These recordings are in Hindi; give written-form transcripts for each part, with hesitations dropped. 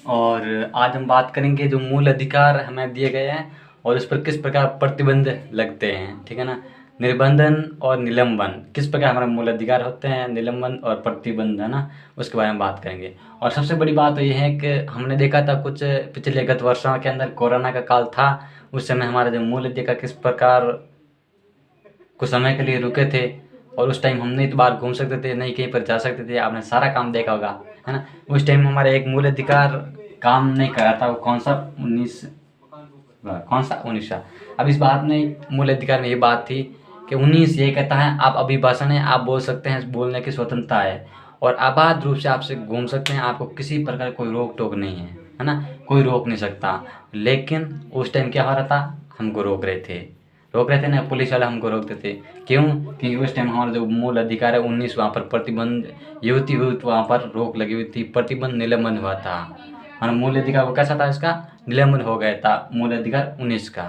और आज हम बात करेंगे जो मूल अधिकार हमें दिए गए हैं और उस पर किस प्रकार प्रतिबंध लगते हैं, ठीक है ना। निर्बंधन और निलंबन किस प्रकार हमारे मूल अधिकार होते हैं, निलंबन और प्रतिबंध, है ना, उसके बारे में बात करेंगे। और सबसे बड़ी बात तो ये है कि हमने देखा था कुछ पिछले गत वर्षों के अंदर कोरोना का काल था, उस समय हमारे जो मूल अधिकार किस प्रकार कुछ समय के लिए रुके थे। और उस टाइम हम नहीं तो बाहर घूम सकते थे, नहीं कहीं पर जा सकते थे, आपने सारा काम देखा होगा, है ना। उस टाइम हमारा एक मूल अधिकार काम नहीं कर रहा था, वो कौन सा 19 अब इस बात में मूल अधिकार में ये बात थी कि 19 ये कहता है आप अभिभाषण है, आप बोल सकते हैं, बोलने की स्वतंत्रता है और आबाद रूप से आपसे घूम सकते हैं, आपको किसी प्रकार कोई रोक टोक नहीं है ना, कोई रोक नहीं सकता। लेकिन उस टाइम क्या हो रहा था, हमको रोक रहे थे ना, पुलिस वाले हमको रोकते थे। क्यों? क्योंकि उस टाइम हमारा जो मूल अधिकार है 19 वहाँ पर प्रतिबंध युवती वहाँ पर रोक लगी हुई थी, प्रतिबंध निलंबन हुआ था। हमारा मूल अधिकार वो कैसा था, इसका निलंबन हो गया था, मूल अधिकार 19 का।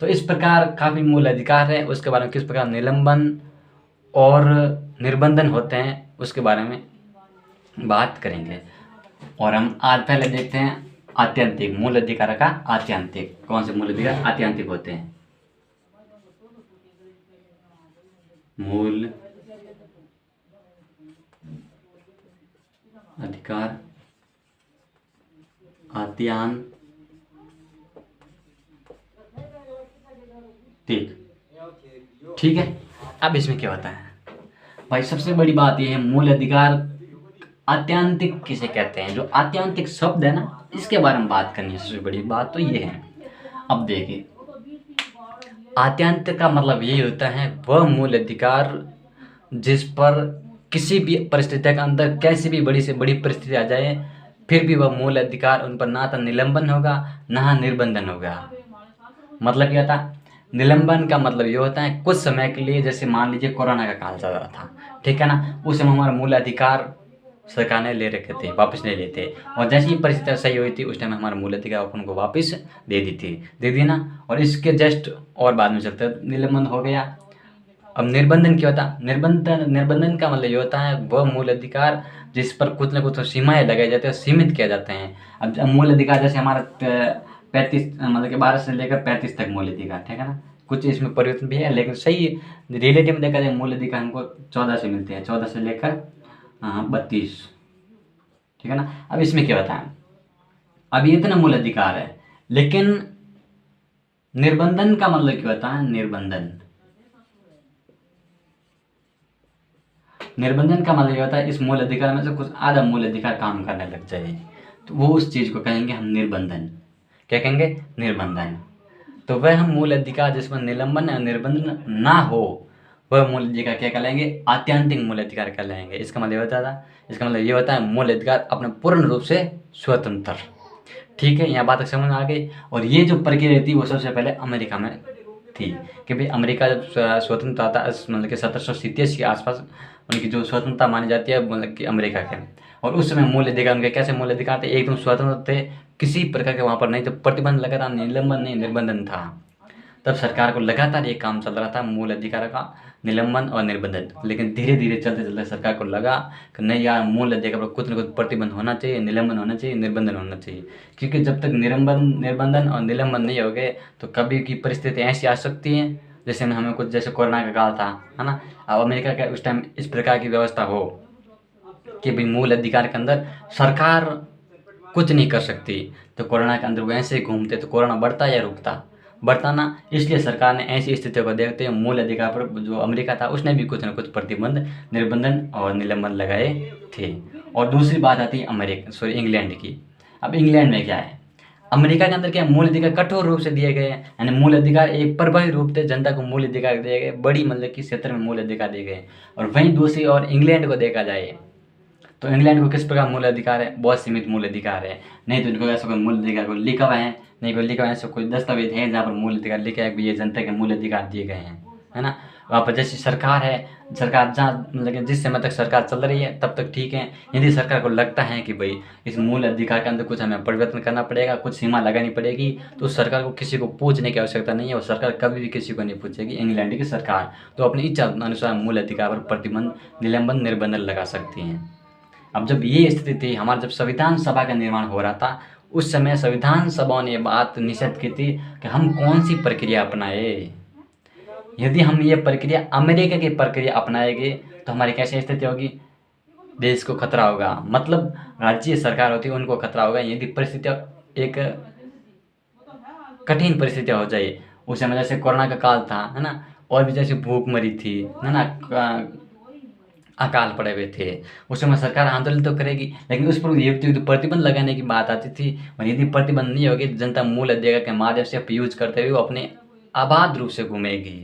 तो इस प्रकार काफ़ी मूल अधिकार है, उसके बारे में किस प्रकार निलंबन और निर्बंधन होते हैं उसके बारे में बात करेंगे। और हम आज पहले देखते हैं आत्यंतिक मूल अधिकार का। आत्यंतिक कौन से मूल अधिकार आत्यंतिक होते हैं? मूल अधिकार आत्यंतिक, ठीक है। अब इसमें क्या होता है भाई, सबसे बड़ी बात यह है मूल अधिकार आत्यंतिक किसे कहते हैं। जो आत्यंतिक शब्द है ना, इसके बारे में बात करनी है। सबसे बड़ी बात तो ये है, अब देखिए आत्यंतिक का मतलब यही होता है वह मूल अधिकार जिस पर किसी भी परिस्थिति के अंदर कैसी भी बड़ी से बड़ी परिस्थिति आ जाए, फिर भी वह मूल अधिकार उन पर ना तो निलंबन होगा ना निर्बंधन होगा। मतलब क्या था, निलंबन का मतलब ये होता है कुछ समय के लिए, जैसे मान लीजिए कोरोना का काल चल रहा था, ठीक है ना, उस समय हमारा मूल अधिकार सरकार ने ले रखे थे, वापस ले लेते। और जैसे ही परिस्थिति सही हुई थी उस टाइम हमारा मूल अधिकार अपन को वापस दे दी ना। और इसके जस्ट और बाद में चलते निलंबन हो गया। अब निर्बंधन क्या होता, निर्बंधन का मतलब ये होता है वह मूल अधिकार जिस पर कुछ न कुछ सीमाएं लगाई जाती है, सीमित किया जाते हैं। अब मूल अधिकार जैसे हमारा 35 मतलब कि 12 से लेकर 35 तक मूल अधिकार, ठीक है ना, कुछ इसमें परिवर्तन भी है, लेकिन सही रिलेटिव में देखा जाए मूल अधिकार हमको 14 से मिलते हैं, 14 से लेकर 32, ठीक है ना। अब इसमें क्या होता है, अब ये इतना मूल अधिकार है, लेकिन निर्बंधन का मतलब क्या होता है, निर्बंधन का मतलब ये होता है इस मूल अधिकार में से कुछ आधा मूल अधिकार काम करने लग जाए, तो वो उस चीज़ को कहेंगे हम निर्बंधन। क्या कहेंगे? निर्बंधन। तो वह हम मूल अधिकार जिसमें निलंबन या निर्बंधन ना हो, वह मूल अधिकार क्या कहलाएंगे? आत्यंतिक मूल अधिकार कहलाएंगे। इसका मतलब ये होता है मूल अधिकार अपने पूर्ण रूप से स्वतंत्र, ठीक है। यहाँ बात समझ में आ गई। और ये जो प्रक्रिया थी वो सबसे पहले अमेरिका में थी कि भाई अमेरिका जब स्वतंत्र था, मतलब कि 1787 के आसपास उनकी जो स्वतंत्रता मानी जाती है, मतलब कि अमेरिका के। और उस समय मूल अधिकार उनके कैसे मूल अधिकार थे, एकदम स्वतंत्र थे, किसी प्रकार के वहाँ पर नहीं तो प्रतिबंध लगा था, निलंबन नहीं निर्बंधन था। तब सरकार को लगातार ये काम चल रहा था मूल अधिकार का निलंबन और निर्बंधन। लेकिन धीरे धीरे चलते चलते सरकार को लगा कि नहीं यार, मूल अधिकार पर कुछ न कुछ प्रतिबंध होना चाहिए, निलंबन होना चाहिए, निर्बंधन होना चाहिए। क्योंकि जब तक निर्बंधन और निलंबन नहीं हो गए तो कभी की परिस्थिति ऐसी आ सकती है जैसे में हमें कुछ, जैसे कोरोना का काल था, है ना। अब अमेरिका का उस टाइम इस प्रकार की व्यवस्था हो कि भाई मूल अधिकार के अंदर सरकार कुछ नहीं कर सकती, तो कोरोना के अंदर वो ऐसे ही घूमते तो कोरोना बढ़ता या बढ़ता ना। इसलिए सरकार ने ऐसी स्थितियों को देखते हुए मूल अधिकार पर जो अमेरिका था उसने भी कुछ न कुछ प्रतिबंध, निर्बंधन और निलंबन लगाए थे। और दूसरी बात आती है इंग्लैंड की। अब इंग्लैंड में क्या है, अमेरिका के अंदर क्या मूल अधिकार कठोर रूप से दिए गए हैं, यानी मूल अधिकार एक प्रभावी रूप से जनता को मूल अधिकार दिए गए, बड़ी मतलब कि क्षेत्र में मूल अधिकार दिए गए। और वहीं दूसरी और इंग्लैंड को देखा जाए तो इंग्लैंड को किस प्रकार मूल अधिकार है, बहुत सीमित मूल अधिकार है। नहीं तो इनको ऐसा कोई मूल अधिकार को लिखा हुआ है, नहीं कोई लिखा हुआ ऐसा कोई दस्तावेज है जहाँ पर मूल अधिकार लिखा है कि ये जनता के मूल अधिकार दिए गए हैं, है ना। वहाँ पर जैसी सरकार है, सरकार जहाँ मतलब कि जिस समय तक सरकार चल रही है तब तक ठीक है। यदि सरकार को लगता है कि भाई इस मूल अधिकार के अंदर कुछ हमें परिवर्तन करना पड़ेगा, कुछ सीमा लगानी पड़ेगी, तो सरकार को किसी को पूछने की आवश्यकता नहीं है, और सरकार कभी भी किसी को नहीं पूछेगी। इंग्लैंड की सरकार तो अपनी इच्छा अनुसार मूल अधिकार पर प्रतिबंध, निलंबन, निर्बंधन लगा सकती हैं। अब जब ये स्थिति थी, हमारा जब संविधान सभा का निर्माण हो रहा था, उस समय संविधान सभा ने ये बात निषेध की थी कि हम कौन सी प्रक्रिया अपनाए। यदि हम ये प्रक्रिया अमेरिका की प्रक्रिया अपनाएंगे तो हमारी कैसी स्थिति होगी, देश को खतरा होगा। मतलब राज्य सरकार होती है उनको खतरा होगा यदि परिस्थितियाँ एक कठिन परिस्थितियाँ हो जाए। उस समय जैसे कोरोना का काल था, है ना, और भी जैसे भूखमरी थी, है ना, अकाल पड़े हुए थे, उस समय सरकार आंदोलन तो करेगी, लेकिन उस पर यदि प्रतिबंध लगाने की बात आती थी, और यदि प्रतिबंध नहीं होगी तो जनता मूल अधिकार के माध्यम से यूज करते हुए वो अपने आबाद रूप से घूमेगी,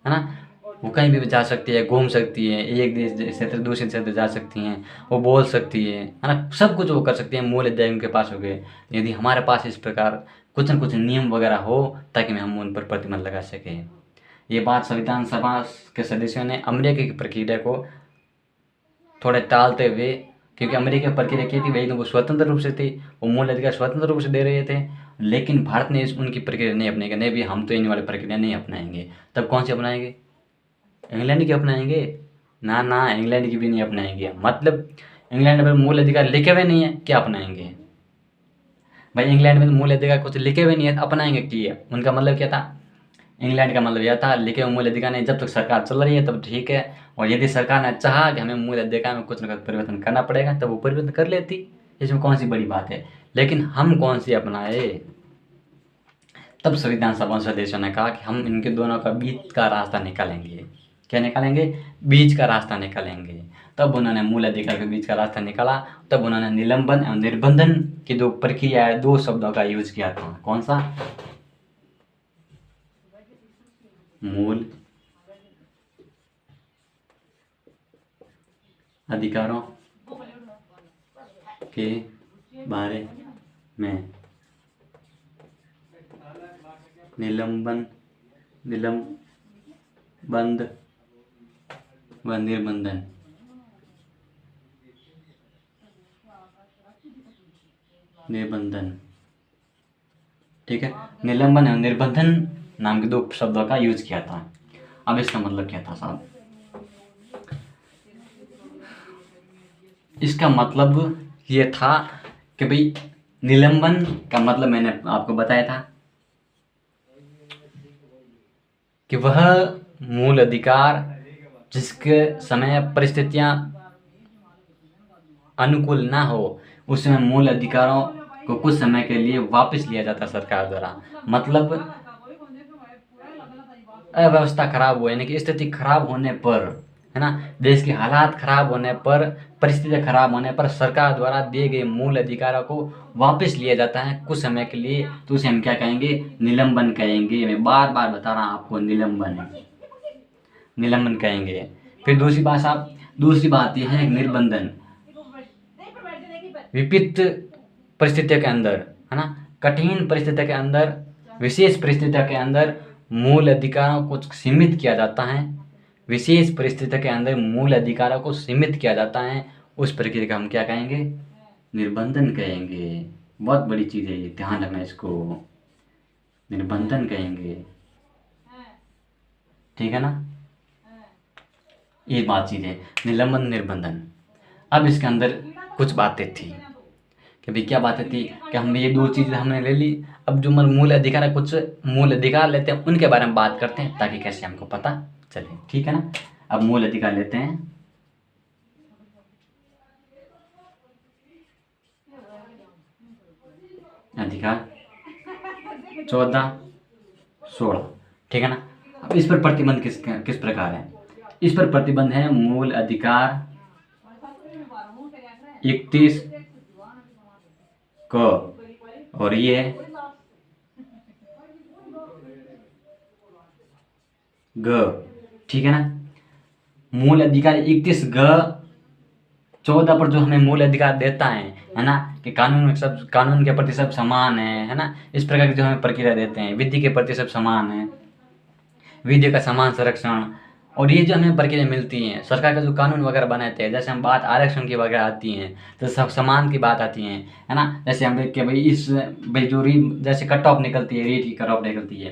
है ना। वो कहीं भी जा सकती है, घूम सकती है, एक देश से दूसरे क्षेत्र जा सकती हैं, वो बोल सकती है ना, सब कुछ वो कर सकती है, मूल अधिकार उनके पास हो गए। यदि हमारे पास इस प्रकार कुछ न कुछ नियम वगैरह हो ताकि हम उन पर प्रतिबंध लगा सकें। ये बात संविधान सभा के सदस्यों ने अमेरिका की प्रक्रिया को थोड़े टालते हुए, क्योंकि अमेरिका की प्रक्रिया की थी वही तो वो स्वतंत्र रूप से थी, वो मूल अधिकार स्वतंत्र रूप से दे रहे थे, लेकिन भारत ने उनकी प्रक्रिया नहीं अपनाई। नहीं भी हम तो इन वाली प्रक्रिया नहीं अपनाएंगे। तब कौन सी अपनाएंगे, इंग्लैंड की अपनाएंगे? ना ना, इंग्लैंड की भी नहीं अपनाएंगे। मतलब इंग्लैंड में मूल अधिकार लिखे हुए नहीं है, क्या अपनाएंगे भाई? इंग्लैंड में मूल अधिकार कुछ लिखे हुए नहीं है, अपनाएंगे क्या? उनका मतलब क्या था? इंग्लैंड का मतलब यह था लिखे हुए मूल अधिकार नहीं, जब तक सरकार चल रही है तब ठीक है, और यदि सरकार ने चाहा कि हमें मूल अधिकार में कुछ न कुछ परिवर्तन करना पड़ेगा तब वो परिवर्तन कर लेती, इसमें कौन सी बड़ी बात है। लेकिन हम कौन सी अपनाए? तब संविधान सभा सदस्यों ने कहा कि हम इनके दोनों का बीच का रास्ता निकालेंगे। क्या निकालेंगे? बीच का रास्ता निकालेंगे। तब उन्होंने मूल अधिकार के बीच का रास्ता निकाला। तब उन्होंने निलंबन एवं निर्बंधन की दो प्रक्रिया है, दो शब्दों का यूज किया था। कौन सा? मूल अधिकारों के बारे में निलंबन निलंबन व निर्बंधन। निर्बंधन, ठीक है। निलंबन एवं निर्बंधन नाम के दो शब्दों का यूज किया था। अब इसका मतलब क्या था साहब? इसका मतलब ये था कि भाई निलंबन का मतलब मैंने आपको बताया था कि वह मूल अधिकार जिसके समय परिस्थितियां अनुकूल ना हो, उस समय मूल अधिकारों को कुछ समय के लिए वापस लिया जाता सरकार द्वारा। मतलब अव्यवस्था खराब हो, यानी कि स्थिति खराब होने पर, है ना, देश के हालात खराब होने पर, परिस्थितियाँ खराब होने पर सरकार द्वारा दिए गए मूल अधिकारों को वापस लिया जाता है कुछ समय के लिए, तो उसे हम क्या कहेंगे? निलंबन कहेंगे। मैं बार बार बता रहा हूँ आपको, निलंबन कहेंगे। फिर दूसरी बात यह है निर्बंधन। विपरीत परिस्थितियों के अंदर, है ना, कठिन परिस्थितियों के अंदर, विशेष परिस्थितियों के अंदर मूल अधिकारों को सीमित किया जाता है। विशेष परिस्थितियों के अंदर मूल अधिकारों को सीमित किया जाता है, उस प्रक्रिया का हम क्या कहेंगे? निर्बंधन कहेंगे। बहुत बड़ी चीज़ है ये, ध्यान रखना इसको, निर्बंधन कहेंगे, ठीक है ना। ये बात चीज़ है, निलंबन निर्बंधन। अब इसके अंदर कुछ बातें थी कि भाई क्या बातें थी कि हम ये दो चीज़ें हमने ले ली। अब जो मूल अधिकार है, कुछ मूल अधिकार लेते हैं, उनके बारे में बात करते हैं ताकि कैसे हमको पता चले, ठीक है ना। अब मूल अधिकार लेते हैं। अधिकार 14, 16, ठीक है ना। अब इस पर प्रतिबंध किस प्रकार है? इस पर प्रतिबंध है मूल अधिकार 31 को, और ये ग, ठीक है ना। मूल अधिकार 31 ग 14 पर जो हमें मूल अधिकार देता है ना, कि कानून में सब, कानून के प्रति सब समान है ना, इस प्रकार की जो हमें प्रक्रिया देते हैं, विधि के प्रति सब समान है, विधि का समान संरक्षण, और ये जो हमें प्रक्रिया मिलती है, सरकार का जो कानून वगैरह बनाते हैं, जैसे हम बात आरक्षण की वगैरह आती हैं तो सब समान की बात आती है ना। जैसे हम देख के भाई इस भाई जो जैसे कट ऑफ निकलती है, रेट की कट ऑफ निकलती है,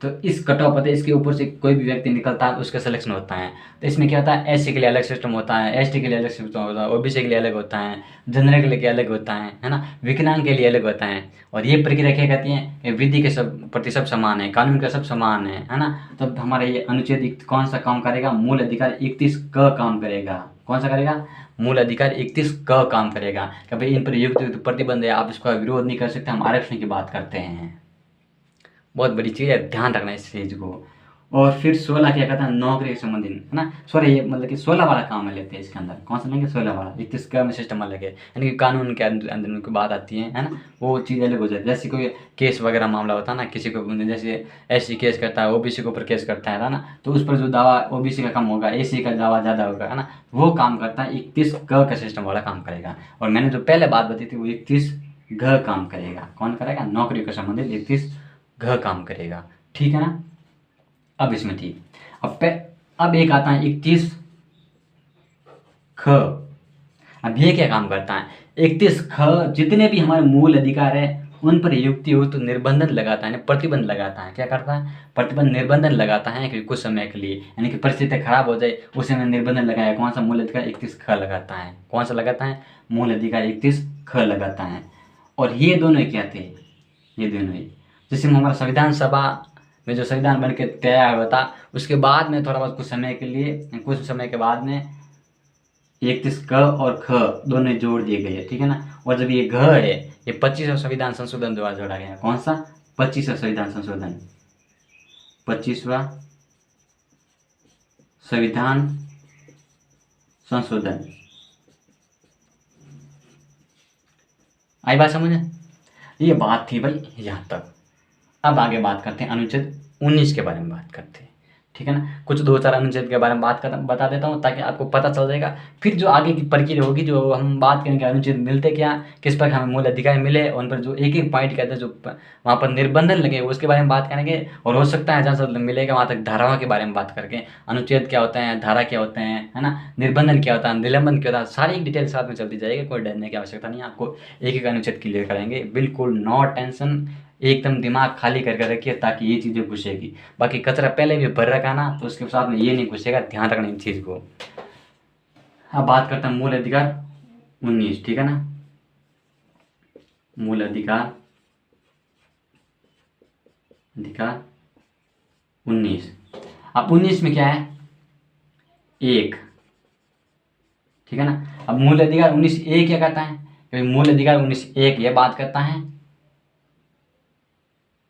तो इस कट ऑफ होता है, इसके ऊपर से कोई भी व्यक्ति निकलता है उसका सिलेक्शन होता है। तो इसमें क्या होता है, एससी के लिए अलग सिस्टम होता है, एसटी के लिए अलग सिस्टम होता है, ओबीसी के लिए अलग होता है, जनरल के लिए अलग होता है ना, विकलांग के लिए अलग होता है। और ये प्रक्रिया क्या कहती है कि विधि के सब प्रति सब समान है, कानून का सब समान है ना। तब हमारा ये अनुच्छेद कौन सा काम करेगा, मूल अधिकार 31 क काम करेगा। कौन सा करेगा, मूल अधिकार 31 क काम करेगा कि भाई इन पर युक्त प्रतिबंध है, आप इसका विरोध नहीं कर सकते। हम आरक्षण की बात करते हैं, बहुत बड़ी चीज़ है, ध्यान रखना इस चीज़ को। और फिर 16 क्या कहता है, नौकरी से संबंधित है ना। सॉरी, ये मतलब कि 16 वाला काम में लेते हैं इसके अंदर। कौन सा लेंगे, 16 वाला, 31 का सिस्टम अलग है, यानी कि कानून के अंदर की बात आती है ना, वो चीज़ अलग हो जाती है। जैसे कोई केस वगैरह मामला होता है ना, किसी को जैसे एससी केस करता है, ओबीसी के ऊपर केस करता है ना, तो उस पर जो दावा ओबीसी का कम होगा, एससी का दावा ज़्यादा होगा है ना, वो काम करता है 31 क का सिस्टम वाला काम करेगा। और मैंने जो पहले बात बताई थी वो 31 घ काम करेगा। कौन करेगा, नौकरी के संबंधित 31 घ काम करेगा, ठीक है ना। अब इसमें थी, अब एक आता है 31 ख। अब ये क्या काम करता है, 31 ख जितने भी हमारे मूल अधिकार है उन पर युक्ति हो तो निर्बंधन लगाता है, प्रतिबंध लगाता है। क्या करता है, प्रतिबंध निर्बंधन लगाता है कि कुछ समय के लिए, यानी कि परिस्थिति खराब हो जाए उस समय निर्बंधन लगाया। कौन सा, मूल अधिकार 31 ख लगाता है। कौन सा लगाता है, मूल अधिकार 31 ख लगाता है। और ये दोनों क्या थे, ये दोनों ही जैसे हमारा संविधान सभा में जो संविधान बन के तैयार हुआ था, उसके बाद में थोड़ा बहुत कुछ समय के बाद में 31 क और ख दोनों जोड़ दिए गए हैं, ठीक है ना। और जब ये घ है, ये 25वां संविधान संशोधन द्वारा जोड़ा गया है। कौन सा, 25वां संविधान संशोधन, 25वां संविधान संशोधन। आई बात समझ में, ये बात थी भाई यहाँ तक। अब आगे बात करते हैं अनुच्छेद 19 के बारे में बात करते हैं, ठीक है ना। कुछ 2-4 अनुच्छेद के बारे में बता देता हूँ ताकि आपको पता चल जाएगा। फिर जो आगे की प्रक्रिया होगी, जो हम बात करेंगे अनुच्छेद मिलते क्या, किस पर हमें मूल अधिकार मिले, उन पर जो एक एक पॉइंट कहते हैं, जो वहाँ पर निर्बंधन लगे उसके बारे में बात करेंगे। और हो सकता है जहाँ से मिलेगा वहाँ तक धाराओं के बारे में बात करके, अनुच्छेद क्या होता है, धारा क्या होते हैं, है ना, निर्बंधन क्या होता है, निलंबन क्या होता है, सारी डिटेल साथ में चलती जाएगी। कोई डरने की आवश्यकता नहीं है, आपको एक एक अनुच्छेद क्लियर कराएंगे, बिल्कुल नो टेंशन। एकदम दिमाग खाली करके रखिए ताकि ये चीज़ें घुसेगी। बाकी कचरा पहले भी भर रखा ना, तो उसके साथ में ये नहीं घुसेगा, ध्यान रखना इन चीज़ को। अब बात करते हैं मूल अधिकार 19, ठीक है ना। मूल अधिकार 19। अब 19 में क्या है, 1, ठीक है ना। अब मूल अधिकार 19(1) क्या कहता है, मूल अधिकार 19(1) यह बात करता है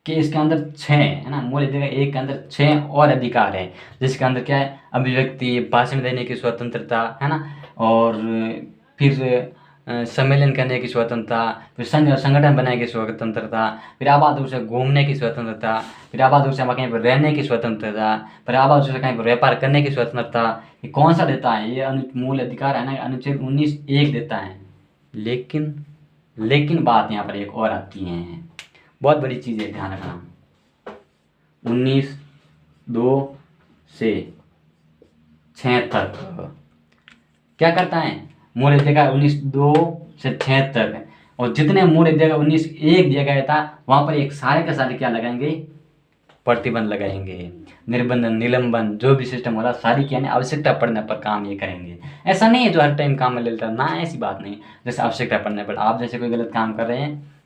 कि इसके अंदर 6 है ना, मूल अधिकार 1 के अंदर 6 और अधिकार है, जिसके अंदर क्या है, अभिव्यक्ति, भाषण देने की स्वतंत्रता, है ना, और फिर सम्मेलन करने की स्वतंत्रता, फिर संगठन बनाने की स्वतंत्रता, फिर आबाद रूप से घूमने की स्वतंत्रता, फिर आबाद रूप से कहीं पर रहने की स्वतंत्रता, फिर आबाद रूप से कहीं पर व्यापार करने की स्वतंत्रता। ये कौन सा देता है, ये मूल अधिकार है ना, अनुच्छेद 19(1) देता है। लेकिन बात यहाँ पर एक और आती है, बहुत बड़ी चीज़ है, ध्यान रखना। 19(2) से 6 तक क्या करता है, मूल अधिकार 19(2) से 6 तक, और जितने मूल अधिकार 19(1) दिया गया था वहाँ पर एक सारे के सारे क्या लगाएंगे, प्रतिबंध लगाएंगे, निर्बंधन, निलंबन, जो भी सिस्टम हो रहा सारी क्या है, आवश्यकता पड़ने पर काम ये करेंगे। ऐसा नहीं है जो हर टाइम काम में लेता ना, ऐसी बात नहीं। जैसे आवश्यकता पड़ने पर, आप जैसे कोई गलत काम कर रहे हैं,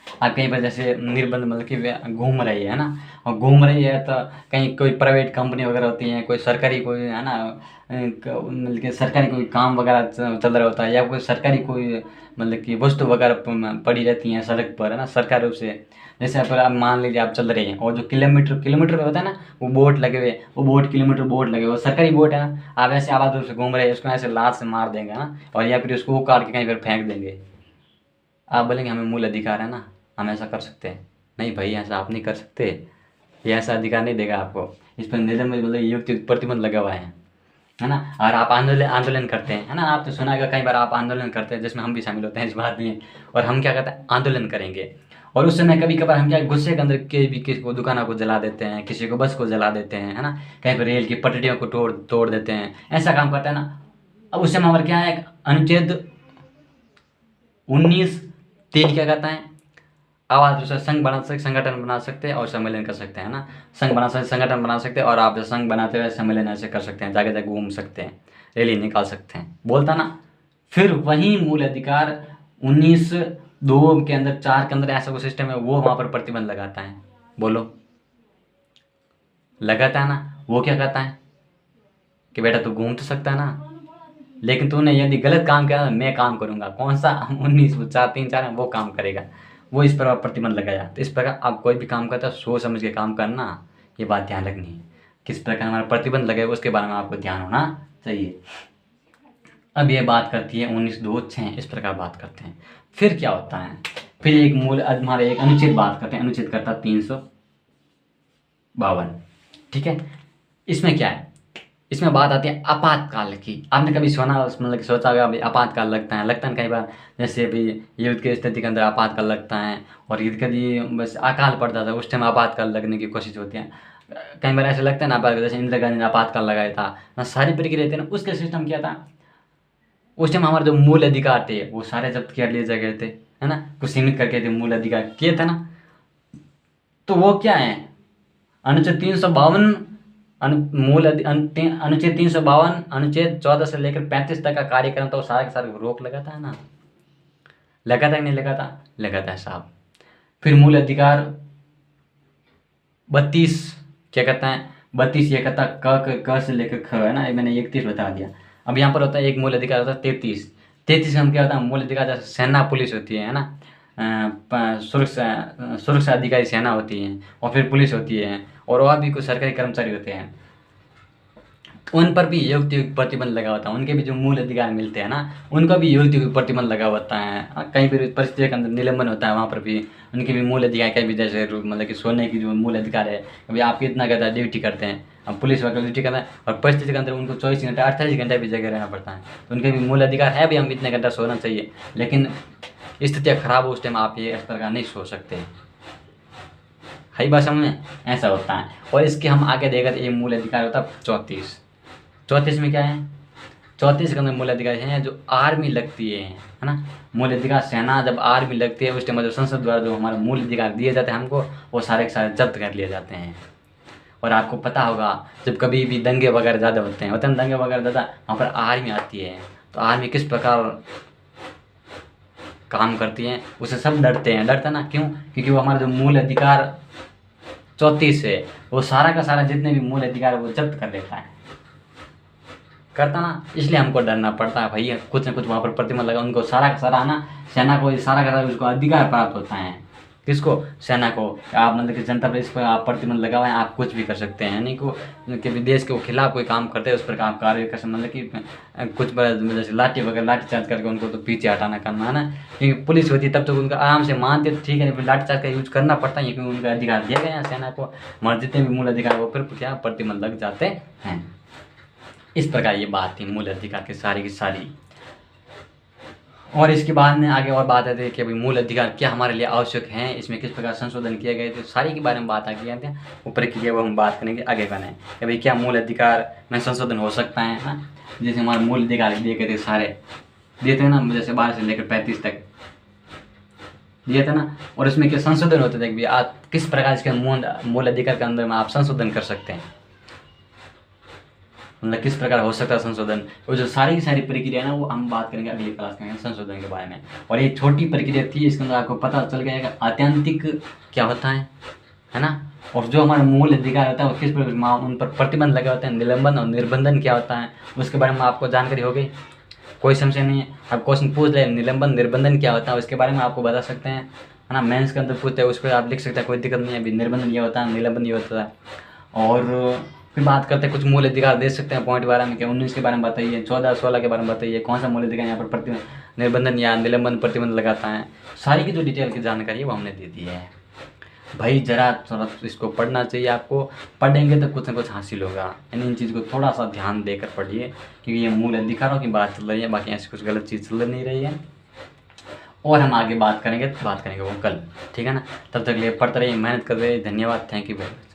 आप कहीं पर जैसे निर्बंध मतलब कि घूम रही है ना, और घूम रही है तो कहीं कोई प्राइवेट कंपनी वगैरह होती है, कोई सरकारी कोई है ना, मतलब कि सरकारी कोई काम वगैरह चल रहा होता है, या कोई सरकारी कोई मतलब कि वस्तु वगैरह पड़ी रहती हैं सड़क पर, है ना, सरकारी रूप से। जैसे पर आप मान लीजिए आप चल रहे हैं और जो किलोमीटर में होता है ना, वो बोर्ड लगे हुए, वो बोर्ड किलोमीटर बोर्ड लगे हुए, सरकारी बोर्ड है ना, आप ऐसे आबाद रूप से घूम रहे हैं, उसको ऐसे लात से मार देंगे ना, और या फिर उसको काट के कहीं पर फेंक देंगे। आप बोलेंगे हमें मूल अधिकार है ना, हम ऐसा कर सकते हैं। नहीं भाई, ऐसा आप नहीं कर सकते, ये ऐसा अधिकार नहीं देगा आपको। इस पर निलंबन में मतलब युक्ति प्रतिबंध लगा हुआ है ना। और आप आंदोलन करते हैं, है ना, आप तो सुना होगा कई बार आप आंदोलन करते हैं, जिसमें हम भी शामिल होते हैं इस बात में। और हम क्या करते हैं, आंदोलन करेंगे, और उस समय कभी कभार हम क्या गुस्से के अंदर किसी को दुकानों को जला देते हैं, किसी को बस को जला देते हैं, है ना, कहीं पर रेल की पटरियों को तोड़ देते हैं, ऐसा काम करते हैं ना। अब उस समय हमारा क्या है, अनुच्छेद 19(3) क्या कहता है, आवाज से संघ बना सकते, संगठन बना सकते हैं और सम्मेलन कर सकते हैं ना। संघ बना सकते, संगठन बना सकते हैं, और आप संघ बनाते हुए सम्मेलन ऐसे कर सकते हैं, जाके जाके घूम सकते हैं, रैली निकाल सकते हैं, बोलता ना। फिर वही मूल अधिकार 19(2) के अंदर, 4 के अंदर ऐसा कोई सिस्टम है, वो वहाँ पर प्रतिबंध लगाता है। बोलो, लगाता है ना। वो क्या कहता है कि बेटा तू घूम तो सकता है ना, लेकिन तूने यदि गलत काम किया तो मैं काम करूंगा। कौन सा? 19(4)(3)(4) है, वो काम करेगा। वो इस पर प्रतिबंध लगाया। तो इस प्रकार आप कोई भी काम करता है सोच समझ के काम करना, ये बात ध्यान रखनी है। किस प्रकार हमारा प्रतिबंध लगे उसके बारे में आपको ध्यान होना चाहिए। अब ये बात करती है 19(2)(6), इस प्रकार बात करते हैं। फिर क्या होता है, फिर एक मूल हमारे एक अनुच्छेद बात करते हैं, अनुच्छेद करता 352। ठीक है, इसमें क्या है, इसमें बात आती है आपातकाल की। आपने कभी सुना, मतलब कि सोचा होगा अभी आपातकाल लगता है कई बार, जैसे अभी युद्ध की स्थिति के अंदर आपातकाल लगता है, और युद्ध कभी बस अकाल पड़ता था उस टाइम आपातकाल लगने की कोशिश होती है। कई बार ऐसा लगता है ना आपातकाल, जैसे इंदिरा गांधी ने आपातकाल लगाया था ना, सारी प्रक्रिया थी ना, उसका सिस्टम क्या था, उस टाइम हमारे जो मूल अधिकार थे वो सारे जब्त कर लिए गए थे, है ना, कुछ सीमित करके थे मूल अधिकार किए थे ना। तो वो क्या है, अनुच्छेद 352, अनुच्छेद 352, अनुच्छेद 14 से लेकर 35 तक का कार्यक्रम, तो सारे के सारे रोक लगाता है ना, लगाता है नहीं लगाता, लगाता है साहब। फिर मूल अधिकार 32 क्या कहता है, 32 ये कहता है क से लेकर ख, है ना, मैंने 31 बता दिया। अब यहाँ पर होता है एक मूल अधिकार होता है 33 में क्या होता है, मूल अधिकार जैसे सेना पुलिस होती है ना, सुरक्षा अधिकारी सेना होती है, और फिर पुलिस होती है, और और भी कुछ सरकारी कर्मचारी होते हैं, उन पर भी युक्ति प्रतिबंध लगा होता है। उनके भी जो मूल अधिकार मिलते हैं ना, उनका भी युक्ति प्रतिबंध लगा होता है। कहीं भी परिस्थिति के अंदर निलंबन होता है, वहाँ पर भी उनके भी मूल अधिकार, कहीं भी जैसे मतलब कि सोने की जो मूल अधिकार है, अभी आप कितना कहता ड्यूटी करते हैं, अब पुलिस वगैरह ड्यूटी करता है, और परिस्थिति के अंदर उनको 24 घंटे 48 घंटे भी जगह रहना पड़ता है, तो उनके भी मूल अधिकार है भी, हम इतने घंटा सोना चाहिए, लेकिन स्थितियाँ खराब हो उस टाइम आप ये इस प्रकार नहीं सो सकते। है बात समझ में, ऐसा होता है। और इसके हम आगे देखकर ये मूल अधिकार होता है 34 में क्या है, 34 के अंदर मूल अधिकार है जो आर्मी लगती है ना, मूल अधिकार सेना जब आर्मी लगती है उस टाइम जब संसद द्वारा जो हमारे मूल अधिकार दिए जाते हैं हमको, वो सारे के सारे जब्त कर लिए जाते हैं। और आपको पता होगा जब कभी भी दंगे वगैरह ज़्यादा होते हैं दंगे वगैरह ज़्यादा, वहाँ पर आर्मी आती है, तो आर्मी किस प्रकार काम करती है, उसे सब डरते हैं ना, क्यों, क्योंकि वो हमारा जो मूल अधिकार 34 है, वो सारा का सारा जितने भी मूल अधिकार है वो जब्त कर लेता है, करता ना, इसलिए हमको डरना पड़ता है भैया, कुछ ना कुछ वहाँ पर प्रतिबंध लगा। उनको सारा का सारा ना, सेना को सारा का सारा उसको अधिकार प्राप्त होता है, किसको, सेना को। आप मतलब कि जनता पर इस पर आप प्रतिबंध लगा हुआ है, आप कुछ भी कर सकते हैं, नहीं को कि विदेश के खिलाफ कोई काम करते हैं उस पर आप कार्य कर सकते, मतलब कि कुछ जैसे लाठी वगैरह लाठी चार्ज करके उनको तो पीछे हटाना करना है ना, क्योंकि पुलिस होती है तब तक उनका आराम से मानते तो ठीक है, फिर लाठी चार्ज का यूज करना पड़ता है, क्योंकि उनका अधिकार दिया गया है सेना को, हमारे जितने भी मूल अधिकार वो फिर क्या प्रतिबंध लग जाते हैं। इस प्रकार ये बात थी मूल अधिकार की सारी। और इसके बाद में आगे और बात आती है कि अभी मूल अधिकार क्या हमारे लिए आवश्यक हैं, इसमें किस प्रकार संशोधन किए गए थे, सारी के बारे में बात आगे आते हैं, ऊपर की वो हम बात करेंगे आगे बनाए कि भाई क्या मूल अधिकार में संशोधन हो सकता है ना। जैसे हमारे मूल अधिकार दिए गए थे सारे दिए थे ना, जैसे 12 से लेकर 35 तक दिए थे ना, और इसमें क्या संशोधन होते थे कि आप किस प्रकार इसके मूल अधिकार के अंदर में आप संशोधन कर सकते हैं, मतलब किस प्रकार हो सकता है संशोधन। वो जो सारी की सारी प्रक्रिया है ना, वो हम बात करेंगे अगली क्लास में संशोधन के बारे में। और ये छोटी प्रक्रिया थी, इसके अंदर आपको पता चल गया कि आत्यंतिक क्या होता है ना, और जो हमारा मूल अधिकार होता है वो किस प्रकार उन पर प्रतिबंध लगे होते हैं, निलंबन और निर्बंधन क्या होता है उसके बारे में आपको जानकारी हो गई, कोई समस्या नहीं है। आप क्वेश्चन पूछ ले निलंबन निर्बंधन क्या होता है उसके बारे में आपको बता सकते हैं, है ना, मेंस के अंदर पूछते हैं उस पर आप लिख सकते हैं, कोई दिक्कत नहीं है। अभी निर्बंधन ये होता है, निलंबन ये होता है। और फिर बात करते हैं कुछ मूल अधिकार दे सकते हैं पॉइंट के बारे में, कि 19 के बारे में बताइए, 14 16 के बारे में बताइए, कौन सा मूल अधिकार यहाँ पर निर्बंधन या निलंबन प्रतिबंध लगाता है, सारी की जो डिटेल की जानकारी है वो हमने दे दी है। भाई जरा थोड़ा इसको पढ़ना चाहिए आपको, पढ़ेंगे तो कुछ ना कुछ हासिल होगा। इन चीज़ को थोड़ा सा ध्यान देकर पढ़िए, क्योंकि ये मूल अधिकारों की बात चल रही है, बाकी ऐसी कुछ गलत चीज़ चल नहीं रही है। और हम आगे बात करेंगे वो कल, ठीक है ना। तब तक लिए पढ़ते रहिए, मेहनत कर रहे, धन्यवाद, थैंक यू वेरी मच।